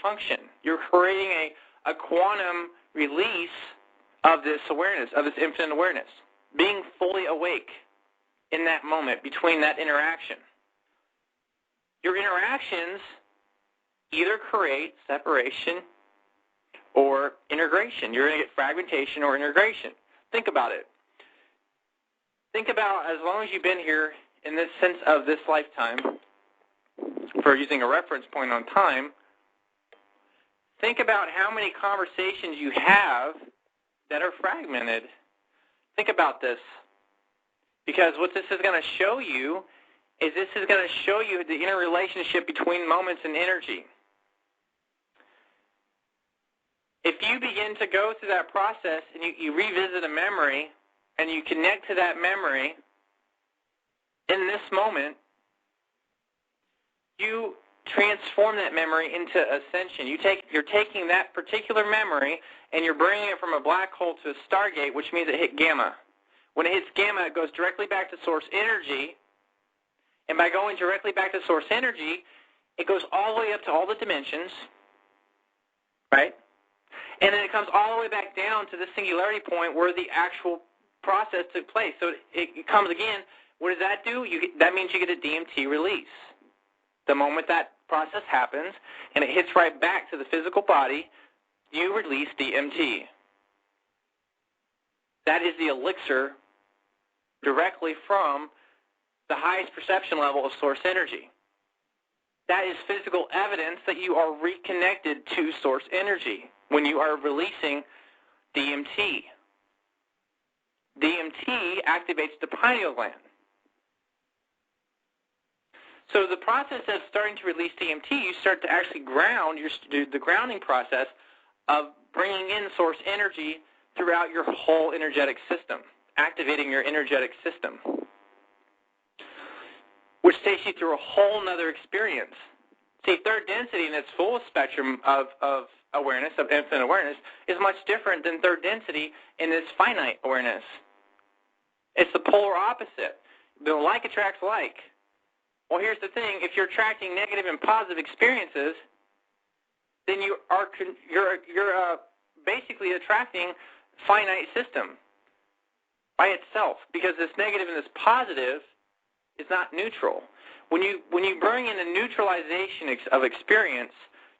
function. You're creating a quantum release of this awareness, of this infinite awareness, being fully awake in that moment between that interaction. Your interactions either create separation or integration. You're going to get fragmentation or integration. Think about it. Think about, as long as you've been here in this sense of this lifetime, for using a reference point on time, think about how many conversations you have that are fragmented. Think about this. Because what this is going to show you is this is going to show you the interrelationship between moments and energy. If you begin to go through that process and you revisit a memory and you connect to that memory in this moment, you transform that memory into ascension. You're taking that particular memory and you're bringing it from a black hole to a stargate, which means it hit gamma. When it hits gamma, it goes directly back to source energy, and by going directly back to source energy, it goes all the way up to all the dimensions, right? And then it comes all the way back down to the singularity point where the actual process took place. So it comes again. What does that do? That means you get a DMT release. The moment that process happens and it hits right back to the physical body, you release DMT. That is the elixir directly from the highest perception level of source energy. That is physical evidence that you are reconnected to source energy when you are releasing DMT. DMT activates the pineal gland. So the process of starting to release DMT, you start to actually ground, you do the grounding process of bringing in source energy throughout your whole energetic system, activating your energetic system, which takes you through a whole nother experience. See, third density in its full spectrum of awareness, of infinite awareness, is much different than third density in this finite awareness. It's the polar opposite. The like attracts like. Well, here's the thing. If you're attracting negative and positive experiences, then you're basically attracting finite system by itself, because this negative and this positive is not neutral. When you bring in a neutralization of experience,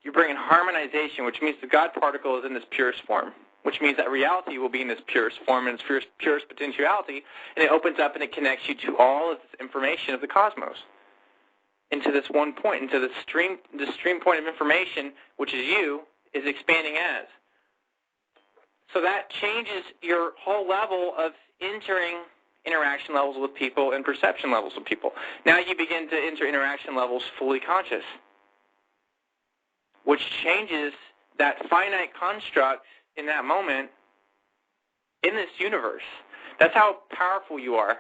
you bring in harmonization, which means the God particle is in this purest form, which means that reality will be in this purest form, in its purest potentiality, and it opens up and it connects you to all of this information of the cosmos, into this one point, into the stream point of information, which is you, is expanding as. So that changes your whole level of entering interaction levels with people and perception levels with people. Now you begin to enter interaction levels fully conscious, which changes that finite construct in that moment in this universe. That's how powerful you are.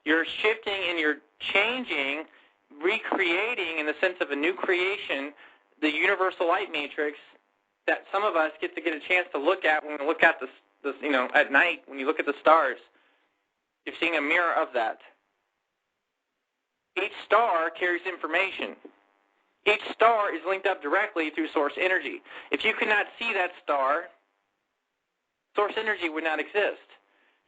You're shifting and you're changing, recreating in the sense of a new creation, the universal light matrix that some of us get a chance to look at when we look at this, at night when you look at the stars. You're seeing a mirror of that. Each star carries information. Each star is linked up directly through source energy. If you could not see that star, source energy would not exist.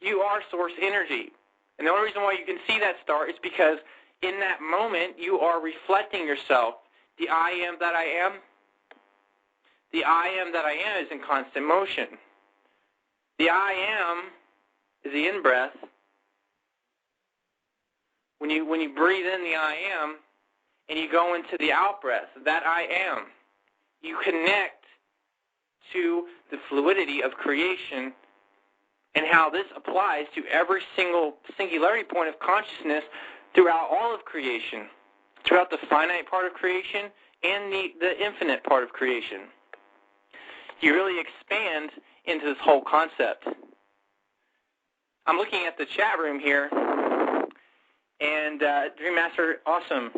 You are source energy. And the only reason why you can see that star is because in that moment you are reflecting yourself. The I am that I am. The I am that I am is in constant motion. The I am is the in-breath. When you breathe in the I am and you go into the out-breath, that I am, you connect to the fluidity of creation and how this applies to every single singularity point of consciousness throughout all of creation, throughout the finite part of creation and the infinite part of creation. You really expand into this whole concept. I'm looking at the chat room here, and Dream Master, awesome.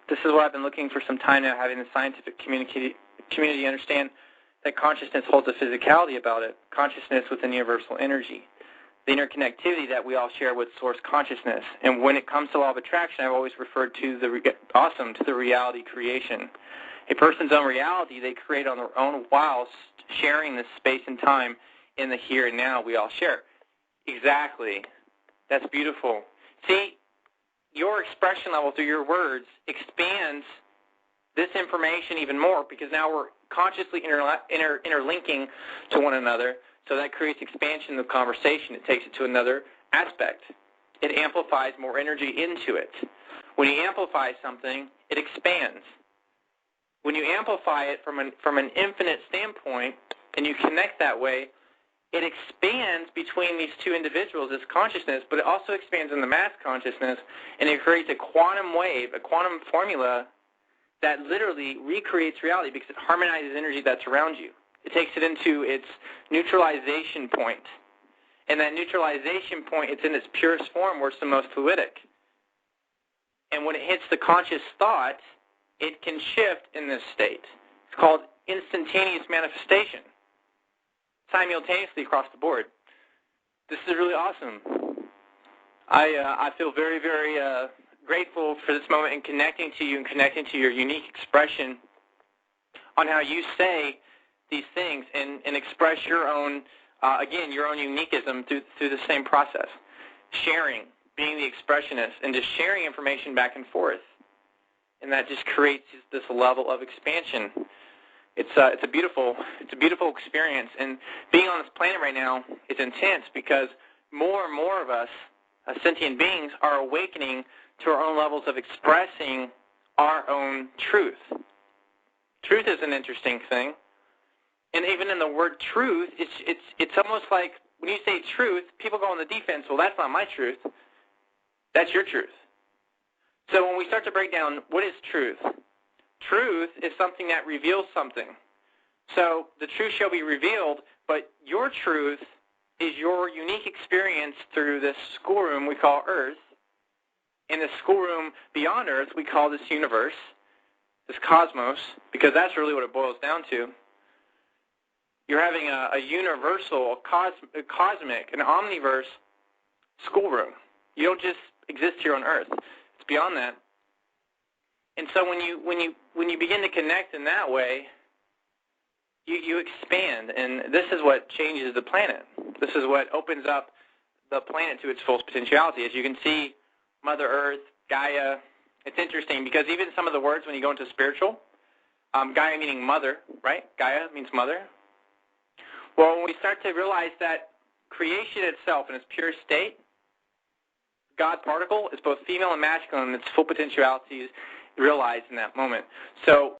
This is what I've been looking for some time now, having the scientific community understand that consciousness holds a physicality about it, consciousness within universal energy, the interconnectivity that we all share with source consciousness. And when it comes to law of attraction, I've always referred to the reality creation. A person's own reality they create on their own whilst sharing this space and time in the here and now we all share. Exactly. That's beautiful. See, your expression level through your words expands this information even more because now we're consciously interlinking to one another, so that creates expansion of conversation. It takes it to another aspect. It amplifies more energy into it. When you amplify something, it expands. When you amplify it from an infinite standpoint and you connect that way, it expands between these two individuals, this consciousness, but it also expands in the mass consciousness, and it creates a quantum wave, a quantum formula that literally recreates reality because it harmonizes energy that's around you. It takes it into its neutralization point. And that neutralization point, it's in its purest form where it's the most fluidic. And when it hits the conscious thought, it can shift in this state. It's called instantaneous manifestation, simultaneously across the board. This is really awesome. I feel very, very grateful for this moment and connecting to you and connecting to your unique expression on how you say these things and express your own, again, your own uniquism through the same process. Sharing, being the expressionist, and just sharing information back and forth. And that just creates this level of expansion. It's a beautiful experience. And being on this planet right now is intense because more and more of us, sentient beings, are awakening to our own levels of expressing our own truth. Truth is an interesting thing. And even in the word truth, it's almost like when you say truth, people go on the defense, well, that's not my truth. That's your truth. So when we start to break down what is truth, truth is something that reveals something. So the truth shall be revealed, but your truth is your unique experience through this schoolroom we call Earth. In the schoolroom beyond Earth, we call this universe, this cosmos, because that's really what it boils down to. You're having a universal, a cosmic, an omniverse schoolroom. You don't just exist here on Earth. It's beyond that. And so when you begin to connect in that way, you expand, and this is what changes the planet. This is what opens up the planet to its full potentiality. As you can see, Mother Earth, Gaia, it's interesting because even some of the words when you go into spiritual, Gaia meaning mother, right? Gaia means mother. Well, when we start to realize that creation itself in its pure state, God particle is both female and masculine, and its full potentiality is realized in that moment. So